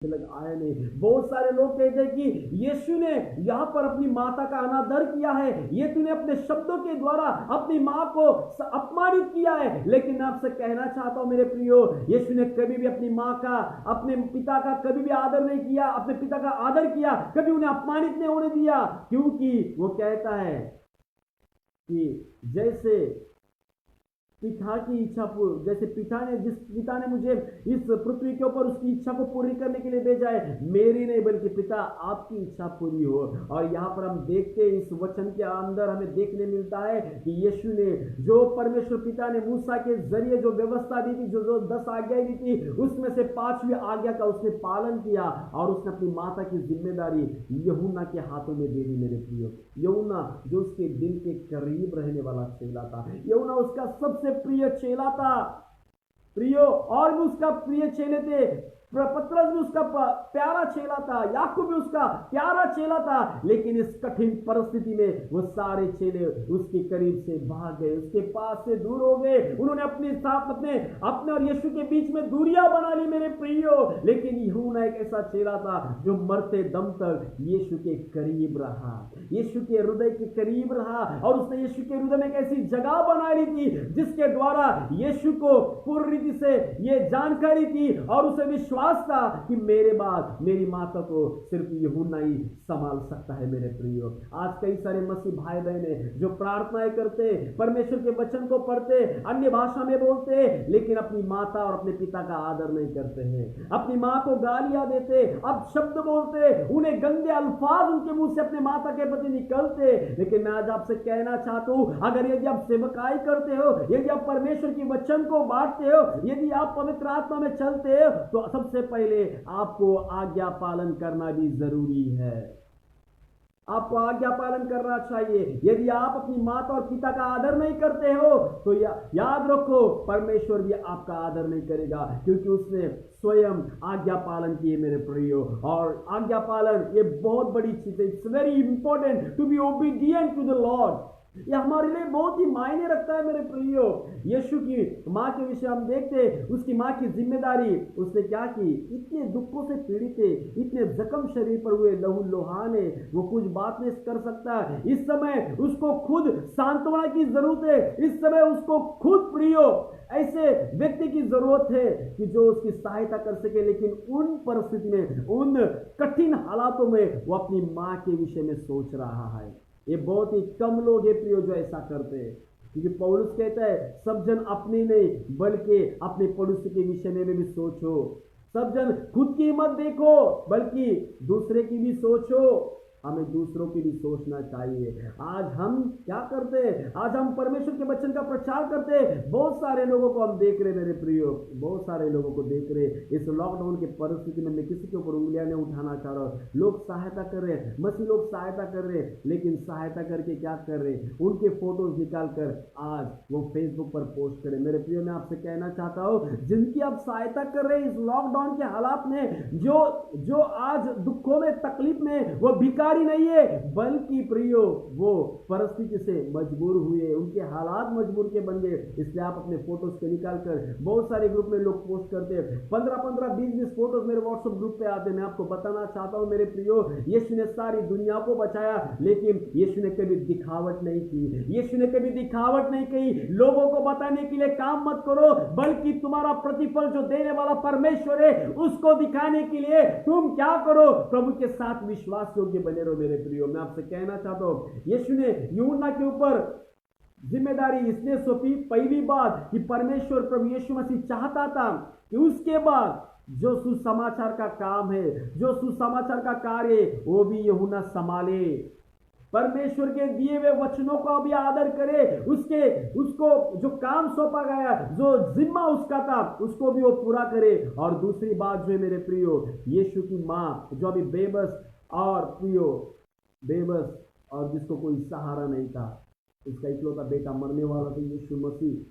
लग आया नहीं। बहुत सारे लोग कहते हैं कि यीशु ने यहाँ पर अपनी माता का अनादर किया है, ये तूने अपने शब्दों के द्वारा अपनी माँ को अपमानित किया है। लेकिन मैं आपसे कहना चाहता हूं मेरे प्रियो, यीशु ने कभी भी अपनी माँ का, अपने पिता का कभी भी आदर नहीं किया, अपने पिता का आदर किया, कभी उन्हें अपमानित नहीं होने दिया। क्योंकि वो कहता है कि जैसे पिता की इच्छा जैसे जिस पिता ने मुझे इस पृथ्वी के ऊपर उसकी इच्छा को पूरी करने के लिए भेजा है, मेरी नहीं बल्कि पिता आपकी इच्छा पूरी हो। और यहाँ पर हम देखते हैं, इस वचन के अंदर हमें देखने मिलता है कि यीशु ने, जो परमेश्वर पिता ने मूसा के जरिए जो व्यवस्था दी थी, जो 10 आज्ञाएं दी थी, उसमें से 5वीं आज्ञा का उसने पालन किया और उसने अपनी माता की जिम्मेदारी यूहन्ना के हाथों में दे दी। मेरे प्रियो, यूहन्ना जो उसके दिल के करीब रहने वाला चेला था, यूहन्ना उसका सबसे प्रिय चेला था। प्रियो, और भी उसका प्रिय चेले थे। पतरस भी उसका प्यारा चेला था, याकूब भी उसका प्यारा चेला था। लेकिन इस कठिन परिस्थिति में वो सारे चेले उसके करीब से भाग गए, उसके पास से दूर हो गए। उन्होंने अपने साथ अपने और यीशु के बीच में दूरियां बना ली। मेरे प्रियो, लेकिन यूहन्ना एक ऐसा चेला था जो मरते दम तक यीशु के करीब रहा, यीशु के हृदय के करीब रहा। और उसने यीशु के हृदय में एक ऐसी जगह बना ली थी जिसके द्वारा यीशु को पूरी रीति से यह जानकारी थी और उसे विश्वास था कि मेरे बाद मेरी माता को सिर्फ यूहन्ना ही संभाल सकता है। मेरे प्रियो, आज कई सारे मसीह भाई बहने जो प्रार्थनाएं करते, परमेश्वर के वचन को पढ़ते, अन्य भाषा में बोलते, लेकिन अपनी माता और अपने पिता का आदर नहीं करते हैं, अपनी मां को गालियां देते, अब शब्द बोलते, उन्हें गंदे अल्फाज उनके मुंह से अपने माता के प्रति निकलते। लेकिन मैं आज आपसे कहना चाहता हूं, अगर यदि आप सेवकाई करते हो, यदि आप परमेश्वर की वचन को बांटते हो, यदि आप पवित्र आत्मा में चलते हो, तो सबसे पहले आपको आज्ञा पालन करना भी जरूरी है। आपको आज्ञा पालन करना चाहिए। यदि आप अपनी माता और पिता का आदर नहीं करते हो तो याद रखो, परमेश्वर भी आपका आदर नहीं करेगा, क्योंकि उसने स्वयं आज्ञा पालन किए। मेरे प्रियो, और आज्ञा पालन ये बहुत बड़ी चीज है। It's very important to be obedient to the lord. ये हमारे लिए बहुत ही मायने रखता है। मेरे प्रियो, यीशु की मां के विषय हम देखते, उसकी मां की जिम्मेदारी उसने क्या की। इतने दुखों से पीड़ित है, इतने जख्म शरीर पर हुए, लहू लुहान है, वो कुछ बात नहीं कर सकता। इस समय उसको खुद सांत्वना की जरूरत है। इस समय उसको खुद प्रियो ऐसे व्यक्ति की जरूरत है कि जो उसकी सहायता कर सके। लेकिन उन परिस्थिति में, उन कठिन हालातों में वो अपनी मां के विषय में सोच रहा है। ये बहुत ही कम लोग हैं प्रियो जो ऐसा करते हैं, क्योंकि पौलुस कहता है, सब जन अपनी नहीं बल्कि अपने पड़ोसी के विषय में भी सोचो। सब जन खुद की मत देखो बल्कि दूसरे की भी सोचो। हमें दूसरों की भी सोचना चाहिए। आज हम क्या करते हैं? आज हम परमेश्वर के वचन का प्रचार करते हैं। बहुत सारे लोगों को हम देख रहे, मेरे प्रियो, बहुत सारे लोगों को देख रहे। इस लॉकडाउन की परिस्थिति में मैं किसी के ऊपर उंगलियां नहीं उठाना चाह रहा हूं। लोग सहायता कर रहे हैं, मसीह लोग सहायता कर रहे हैं, लेकिन सहायता करके क्या कर रहे हैं? उनके फोटोज निकाल कर आज वो फेसबुक पर पोस्ट करें। मेरे प्रियो, मैं आपसे कहना चाहता हूं, जिनकी आप सहायता कर रहे हैं इस लॉकडाउन के हालात में, जो आज दुखों में, तकलीफ में, वो भिखारी नहीं है, बल्कि प्रियो वो परिस्थिति से मजबूर हुए, उनके हालात मजबूर के बन गए। इसलिए आप अपने फोटोज को निकालकर, बहुत सारे ग्रुप में लोग पोस्ट करते हैं, 15-15, 20-20 फोटोज मेरे व्हाट्सएप ग्रुप पे आते हैं। मैं आपको बताना चाहता हूं मेरे प्रियो, यीशु ने सारी दुनिया को बचाया, लेकिन यीशु ने कभी दिखावट नहीं की, यीशु ने कभी दिखावट नहीं की। लोगों को बताने के लिए काम मत करो, बल्कि तुम्हारा प्रतिफल जो देने वाला परमेश्वर है उसको दिखाने के लिए तुम क्या करो? प्रभु के साथ विश्वास योग्य बने रहो। मेरे प्रियो, मैं आपसे कहना चाहता हूं, यीशु ने यूहन्ना के ऊपर जिम्मेदारी इसलिए सौंपी, पहली बात कि परमेश्वर प्रभु यीशु मसीह चाहता था कि उसके बाद जो सुसमाचार का काम है, जो सुसमाचार का कार्य है, वो भी यूहन्ना संभाले। परमेश्वर के दिए हुए वचनों का भी आदर करे, उसको जो काम सौंपा गया, जो जिम्मा उसका था, उसको भी वो पूरा करे। और दूसरी बात जो है मेरे प्रियो, यीशु की मां जो अभी बेबस और जिसको कोई सहारा नहीं था, उसका इकलौता बेटा मरने वाला था, यीशु मसीह,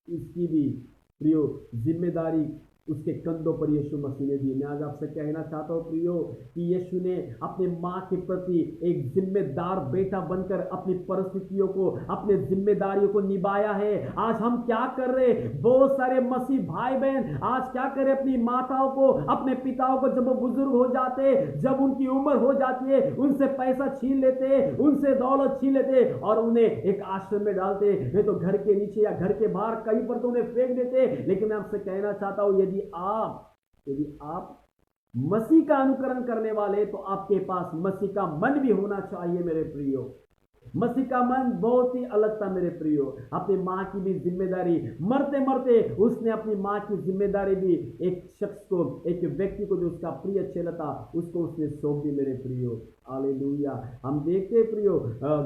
इसकी भी प्रियो जिम्मेदारी उसके कंधों पर यीशु मसीह ने दिए। मैं आज आपसे कहना चाहता हूँ प्रियो कि यीशु ने अपने माँ के प्रति एक जिम्मेदार बेटा बनकर अपनी परिस्थितियों को, अपने जिम्मेदारियों को निभाया है। आज हम क्या कर रहे, बहुत सारे मसीह भाई बहन आज क्या करें, अपनी माताओं को, अपने पिताओं को जब वो बुजुर्ग हो जाते, जब उनकी उम्र हो जाती है, उनसे पैसा छीन लेते, उनसे दौलत छीन लेते और उन्हें एक आश्रम में डालते, नहीं तो घर के नीचे या घर के बाहर कहीं पर तो उन्हें फेंक देते। लेकिन मैं आपसे कहना चाहता हूं, यदि आप मसीह का अनुकरण करने वाले, तो आपके पास मसीह का मन भी होना चाहिए मेरे प्रियो। मसीह का मन बहुत ही अलग था मेरे प्रियो। अपनी माँ की भी जिम्मेदारी, मरते मरते उसने अपनी माँ की जिम्मेदारी भी एक शख्स को, एक व्यक्ति को जो उसका प्रिय चेला था, उसको उसने सौंप दी मेरे प्रियो। हालेलुया। हम देखते हैं प्रियो,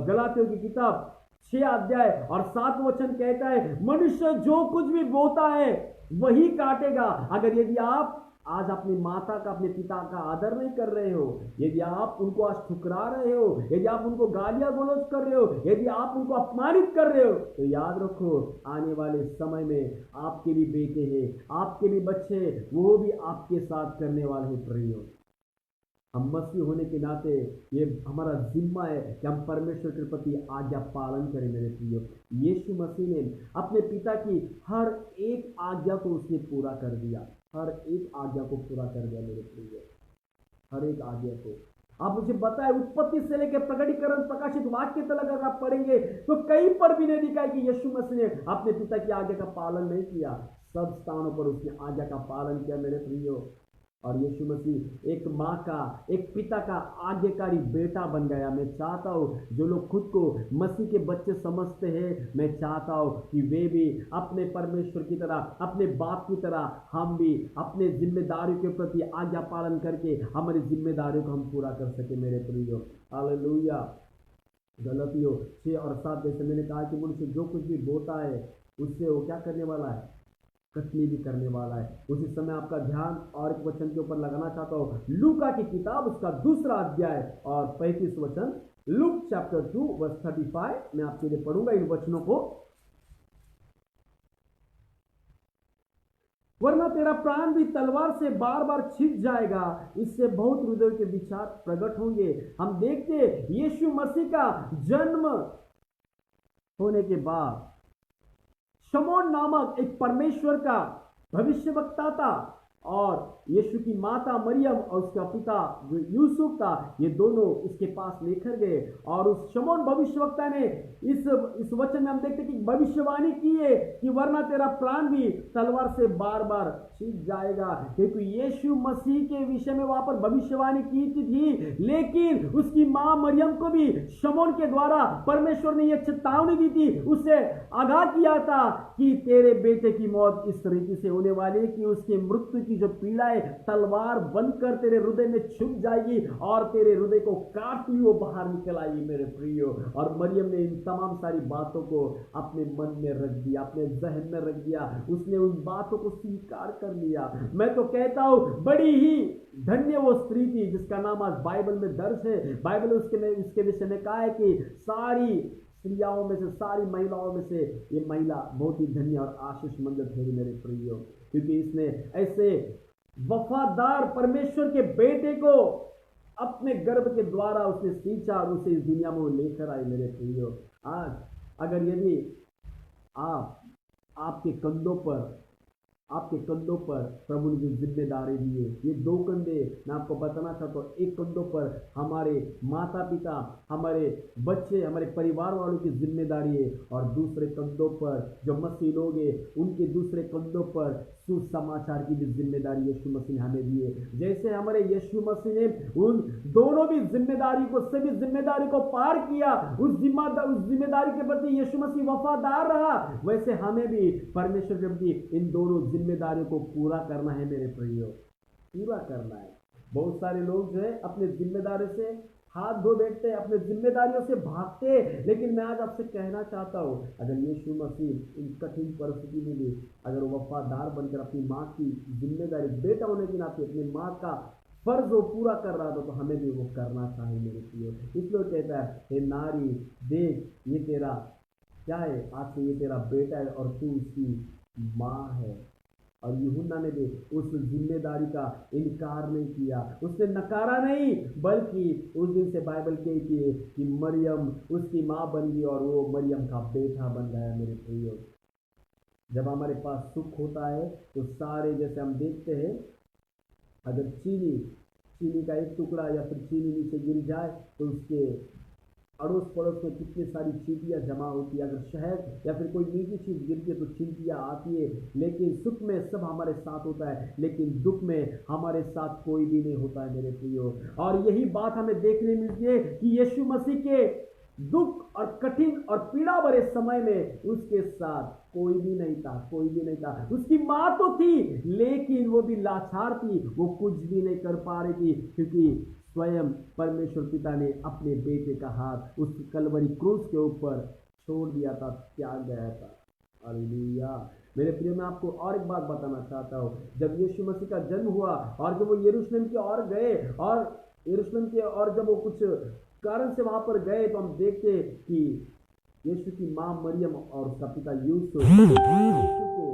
गलातियों की किताब 6 अध्याय और 7 वचन कहता है, मनुष्य जो कुछ भी बोता है वही काटेगा। अगर यदि आप आज अपनी माता का, अपने पिता का आदर नहीं कर रहे हो, यदि आप उनको आज ठुकरा रहे हो, यदि आप उनको गालियां गलौज कर रहे हो, यदि आप उनको अपमानित कर रहे हो, तो याद रखो आने वाले समय में आपके भी बेटे हैं, आपके भी बच्चे, वो भी आपके साथ करने वाले हैं प्रियो। हम मसीह होने के नाते ये हमारा जिम्मा है कि हम परमेश्वर के प्रति आज्ञा पालन करें मेरे प्रियो। यीशु मसीह ने अपने पिता की हर एक आज्ञा को उसने पूरा कर दिया, हर एक आज्ञा को पूरा कर दिया मेरे प्रियो, हर एक आज्ञा को। आप मुझे बताएं, उत्पत्ति से लेकर प्रकटीकरण, प्रकाशित वाक्य तक अगर आप पढ़ेंगे तो कहीं पर भी नहीं लिखा है कि यीशु मसीह ने अपने पिता की आज्ञा का पालन नहीं किया। सब स्थानों पर उसने आज्ञा का पालन किया मेरे प्रियो। और यीशु मसीह एक माँ का, एक पिता का आज्ञाकारी बेटा बन गया। मैं चाहता हूँ जो लोग खुद को मसीह के बच्चे समझते हैं, मैं चाहता हूँ कि वे भी अपने परमेश्वर की तरह, अपने बाप की तरह, हम भी अपने जिम्मेदारियों के प्रति आज्ञा पालन करके हमारी जिम्मेदारियों को हम पूरा कर सके मेरे प्रियो। हालेलुया। गलतियों 6 और 7 जैसे मैंने कहा कि मनुष्य जो कुछ भी बोता है उससे वो क्या करने वाला है, कटनी भी करने वाला है। उसी समय आपका ध्यान और एक वचन के ऊपर लगाना चाहता हूँ, लूका की किताब उसका 2 अध्याय और 35 वचन, लूक चैप्टर 2 वर्स 35। मैं आपके लिए पढ़ूंगा इन वचनों को। वरना तेरा प्राण भी तलवार से बार बार छिप जाएगा, इससे बहुत हृदय के विचार प्रकट होंगे। हम देखते यीशु मसीह का जन्म होने के बाद शमौन नामक एक परमेश्वर का भविष्यवक्ता था, और यीशु की माता मरियम और उसका पिता यूसुफ था, ये दोनों उसके पास लेकर गए। और उस शमौन भविष्यवक्ता ने इस वचन में हम देखते कि भविष्यवाणी की है कि वरना तेरा प्राण भी तलवार से बार बार छिप जाएगा, क्योंकि यीशु मसीह के विषय में वहां पर भविष्यवाणी की थी। लेकिन उसकी मां मरियम को भी शमौन के द्वारा परमेश्वर ने यह चेतावनी दी थी, उसे आगाह किया था कि तेरे बेटे की मौत इस तरीके से होने वाली है कि उसकी मृत्यु की जो पीड़ा है तलवार बनकर तेरे हृदय में छुप जाएगी और तेरे हृदय को काटती हुई वो बाहर निकल आएगी मेरे प्रियो। और मरियम ने इन तमाम सारी बातों को अपने मन में रख दिया, अपने जहन में रख दिया, उसने उन बातों को स्वीकार कर लिया। मैं तो कहता हूं बड़ी ही धन्य वो स्त्री थी जिसका नाम आज बाइबल में दर्ज है। बाइबल उसके विषय में कहा है कि सारी स्त्रियों में से, सारी महिलाओं में से ये महिला बहुत ही धन्य और आशीषमंद थे मेरे प्रियो, क्योंकि इसने ऐसे वफादार परमेश्वर के बेटे को अपने गर्भ के द्वारा उसने सींचा और उसे इस दुनिया में लेकर आई मेरे प्रियो। आज अगर यदि आपके कंधों पर प्रभु ने जो जिम्मेदारी दी है, ये 2 कंधे मैं आपको बताना चाहता हूँ। एक कंधों पर हमारे माता पिता, हमारे बच्चे, हमारे परिवार वालों की जिम्मेदारी है, और दूसरे कंधों पर जो मसीह लोग हैं उनके दूसरे कंधों पर सुसमाचार की भी जिम्मेदारी यीशु मसीह ने हमें दी है। जैसे हमारे यीशु मसीह ने उन दोनों भी सभी जिम्मेदारी को पार किया, उस जिम्मेदारी के प्रति यीशु मसीह वफादार रहा, वैसे हमें भी परमेश्वर के प्रति इन दोनों जिम्मेदारियों को पूरा करना है मेरे प्रियो, पूरा करना है। बहुत सारे लोग जो है अपने जिम्मेदारी से हाथ धो बैठते हैं, अपने जिम्मेदारियों से भागते हैं। लेकिन मैं आज आपसे कहना चाहता हूं, अगर यीशु मसीह इन कठिन परिस्थिति में भी अगर वफादार बनकर अपनी माँ की जिम्मेदारी, बेटा होने के नाते अपनी माँ का फर्ज वो पूरा कर रहा था, तो हमें भी वो करना चाहिए मेरे प्रियो। इसलिए कहता है, हे नारी देख, ये तेरा क्या है, आज से ये तेरा बेटा है और तू उसकी माँ है। और यूहन्ना ने भी उस जिम्मेदारी का इनकार नहीं किया, उसने नकारा नहीं, बल्कि उस दिन से बाइबल कहती है कि मरियम उसकी माँ बन गई और वो मरियम का बेटा बन गया। मेरे प्रियो, जब हमारे पास सुख होता है तो सारे, जैसे हम देखते हैं, अगर चीनी का एक टुकड़ा या फिर चीनी नीचे गिर जाए तो उसके अड़ोस पड़ोस में कितनी सारी चींटियाँ जमा होती है। अगर शहद या फिर कोई मीठी चीज गिरती है तो चींटियाँ आती है। लेकिन सुख में सब हमारे साथ होता है, लेकिन दुख में हमारे साथ कोई भी नहीं होता है मेरे प्रियो। और यही बात हमें देखने मिलती है कि यीशु मसीह के दुख और कठिन और पीड़ा भरे समय में उसके साथ कोई भी नहीं था। उसकी माँ तो थी, लेकिन वो भी लाचार थी, वो कुछ भी नहीं कर पा रही थी, क्योंकि स्वयं परमेश्वर पिता ने अपने बेटे का हाथ उस कलवरी क्रूस के ऊपर छोड़ दिया था, त्याग गया था। हालेलुया। मेरे प्रिय, मैं आपको और एक बात बताना चाहता हूँ। जब यीशु मसीह का जन्म हुआ और जब वो यरूशलेम की ओर गए, और यरूशलेम के और जब वो कुछ कारण से वहां पर गए, तो हम देखते कि यीशु की माँ मरियम और उसका पिता यूसुफ यीशु को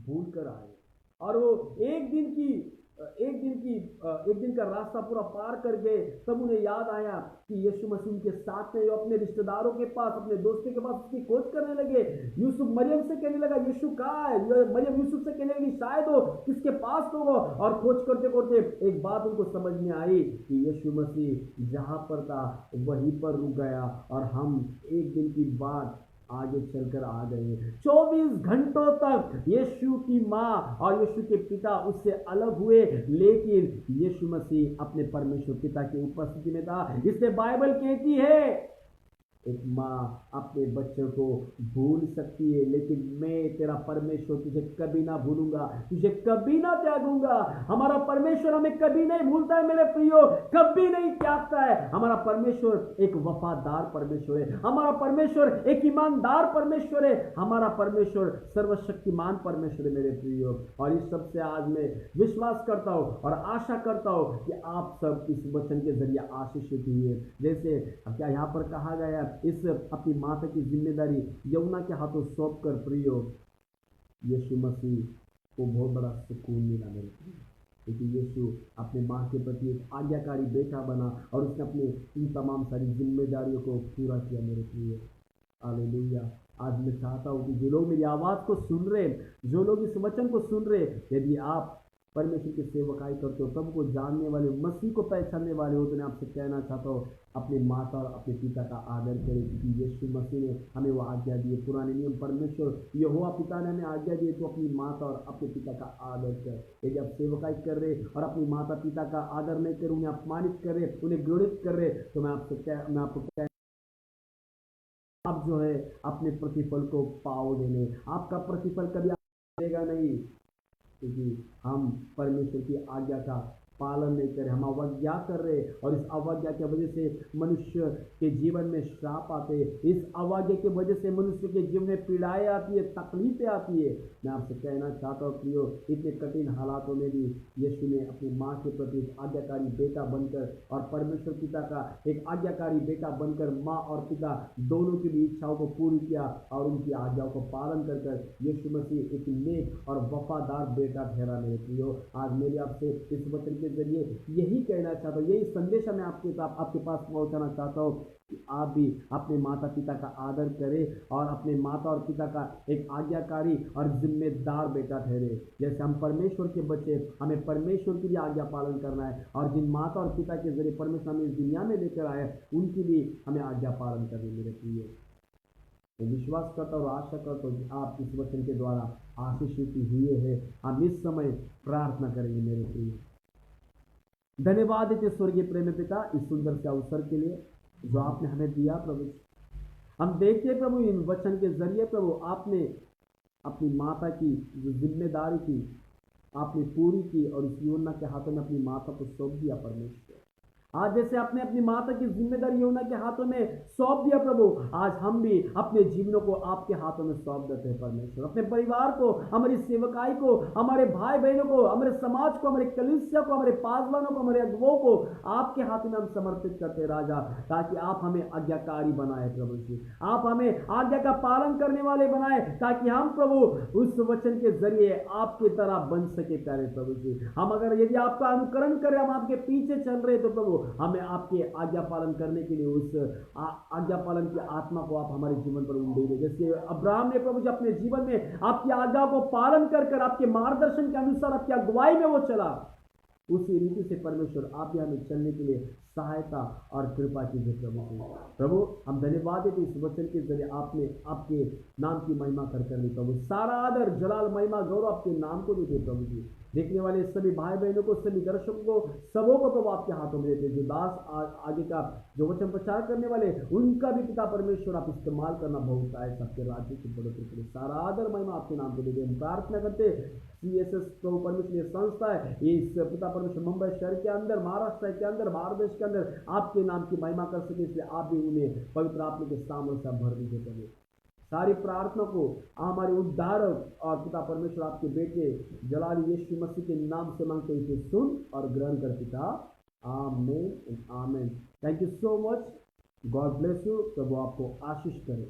भूल कर आए, और वो एक दिन का रास्ता पूरा पार कर गए। तब उन्हें याद आया कि यीशु मसीह के साथ में, अपने रिश्तेदारों के पास, अपने दोस्तों के पास उसकी खोज करने लगे। यूसुफ मरियम से कहने लगा, यीशु कहाँ है? मरियम यूसुफ से कहने लगी, शायद वो किसके पास तो वो। और खोज करते करते एक बात उनको समझ में आई कि यीशु मसीह जहां पर था वहीं पर रुक गया, और हम एक दिन की बात आगे चलकर आ गए। 24 घंटों तक यीशु की माँ और यीशु के पिता उससे अलग हुए, लेकिन यीशु मसीह अपने परमेश्वर पिता की उपस्थिति में था। इसलिए बाइबल कहती है, एक माँ अपने बच्चों को भूल सकती है, लेकिन मैं तेरा परमेश्वर तुझे कभी ना भूलूंगा, तुझे कभी ना त्यागूंगा। हमारा परमेश्वर हमें कभी नहीं भूलता है मेरे प्रियो, कभी नहीं त्यागता है। हमारा परमेश्वर एक वफादार परमेश्वर है, हमारा परमेश्वर एक ईमानदार परमेश्वर है, हमारा परमेश्वर सर्वशक्तिमान परमेश्वर है मेरे प्रियो। और इस सब से आज मैं विश्वास करता हूँ और आशा करता हूँ कि आप सब इस वचन के जरिए आशीषित हुए। जैसे क्या यहाँ पर कहा गया, इस अपनी माता की जिम्मेदारी यमुना के हाथों सौंप कर प्रियो, यीशु मसीह को बहुत बड़ा सुकून मिला मेरे प्रियो, क्योंकि यीशु अपने माँ के प्रति एक आज्ञाकारी बेटा बना और उसने अपने इन तमाम सारी जिम्मेदारियों को पूरा किया मेरे प्रियो। हालेलुया। आज मैं चाहता हूँ कि जो लोग मेरी आवाज़ को सुन रहे, जो लोग इस वचन को सुन रहे, यदि आप परमेश्वर की सेवकाई करते हो, प्रभु को जानने वाले, मसीह को पहचानने वाले हो, तो मैं आपसे कहना चाहता हूँ, अपने माता और अपने पिता का आदर करें, क्योंकि यीशु मसीह ने हमें वो आज्ञा दी है। पुराने नियम परमेश्वर यहोवा पिता ने हमें आज्ञा दी है, तो अपनी माता और अपने पिता का आदर कर। यदि आप सेवकाई कर रहे और अपनी माता पिता का आदर नहीं कर, उन्हें अपमानित कर रहे, उन्हें घृणित कर रहे, तो मैं आपको आप जो है अपने प्रतिफल को पाओगे नहीं। आपका प्रतिफल कभी देगा नहीं, क्योंकि हम परमेश्वर की आज्ञा का पालन नहीं कर रहे, हम अवज्ञा कर रहे, और इस अवज्ञा की वजह से मनुष्य के जीवन में श्राप आते हैं। इस अवज्ञा की वजह से मनुष्य के जीवन में पीड़ाएं आती है, तकलीफें आती है। मैं आपसे कहना चाहता हूँ प्रियो, इतने कठिन हालातों में भी यीशु ने अपनी माँ के प्रति एक आज्ञाकारी बेटा बनकर और परमेश्वर पिता का एक आज्ञाकारी बेटा बनकर माँ और पिता दोनों की भी इच्छाओं को पूरी किया, और उनकी आज्ञाओं को पालन कर यीशु मसीह एक नेक और वफादार बेटा ठहरा मेरे प्रियो। आज मेरे आपसे इस वचन के जरिए यही कहना चाहता हूँ, यही संदेश मैं आपके पास पहुंचाना चाहता हूँ कि आप भी अपने माता पिता का आदर करें और अपने माता और पिता का एक आज्ञाकारी और जिम्मेदार बेटा ठहरे। जैसे हम परमेश्वर के बच्चे, हमें परमेश्वर की भी आज्ञा पालन करना है, और जिन माता और पिता के जरिए परमेश्वर हमें इस दुनिया में लेकर आए, उनकी भी हमें आज्ञा पालन करनी मेरे प्रिय। मैं विश्वास करता हूँ और आशा करता हूँ कि आप इस वचन के द्वारा आशीषित हुए हैं। हम इस समय प्रार्थना करेंगे मेरे प्रिय। धन्यवाद देते स्वर्गीय प्रेम पिता, इस सुंदर से अवसर के लिए जो आपने हमें दिया प्रभु। हम देखते हैं प्रभु, इन वचन के जरिए प्रभु आपने अपनी माता की जो जिम्मेदारी थी आपने पूरी की, और इस यूहन्ना के हाथों में अपनी माता को सौंप दिया परमेश्वर। आज जैसे आपने अपनी माता की जिम्मेदारी यूना के हाथों में सौंप दिया प्रभु, आज हम भी अपने जीवनों को आपके हाथों में सौंप देते हैं परमेश्वर। अपने परिवार को, हमारी सेवकाई को, हमारे भाई बहनों को, हमारे समाज को, हमारे कलीसिया को, हमारे पासवानों को, हमारे अगुवों को आपके हाथों में हम समर्पित करते हैं राजा, ताकि आप हमें आज्ञाकारी बनाए प्रभु जी। आप हमें आज्ञा का पालन करने वाले बनाए, ताकि हम प्रभु उस वचन के जरिए आपकी तरह बन सके प्यारे प्रभु जी। हम अगर यदि आपका अनुकरण करें, हम आपके पीछे चल रहे तो प्रभु हमें आपके आज्ञा पालन करने के लिए उस आज्ञा पालन की आत्मा को आप हमारे जीवन पर उंडेले। जैसे अब्राहम ने प्रभु जी अपने जीवन में आपकी आज्ञा को पालन कर कर आपके मार्गदर्शन के अनुसार आपकी अगुवाई में वो चला, उसी रीति से परमेश्वर आप भी हमें चलने के लिए सहायता और कृपा कीजिए प्रभु जी। प्रभु हम धन्यवाद देते इस वचन के जरिए आपने आपके नाम की महिमा कर ली प्रभु। सारा आदर जलाल महिमा गौरव आपके नाम को देते प्रभु जी। देखने वाले सभी भाई बहनों को, सभी दर्शकों को, सबों को प्रभु आपके हाथों में देते। जो दास आगे का जो वचन प्रचार करने वाले, उनका भी पिता परमेश्वर आप इस्तेमाल करना बहुत आए, सबके राज्य की बढ़ोतरी के लिए सारा आदर महिमा आपके नाम को देते। हम प्रार्थना करते CSS प्रभु परमेश्वर ये संस्था है, इस पिता परमेश्वर मुंबई शहर के अंदर, महाराष्ट्र के अंदर, भारत देश के अंदर आपके नाम की महिमा कर सके, इसलिए आप भी उन्हें पवित्र आत्मा के सामने से भर दीजिए प्रभु। सारी प्रार्थना को हमारे उद्धारक और पिता परमेश्वर आपके बेटे जलाली यीशु मसीह के नाम से मांगते इसे सुन और ग्रहण कर पिता, आमीन एंड आमीन। Thank you so much, God bless you. प्रभु आपको आशीष करे।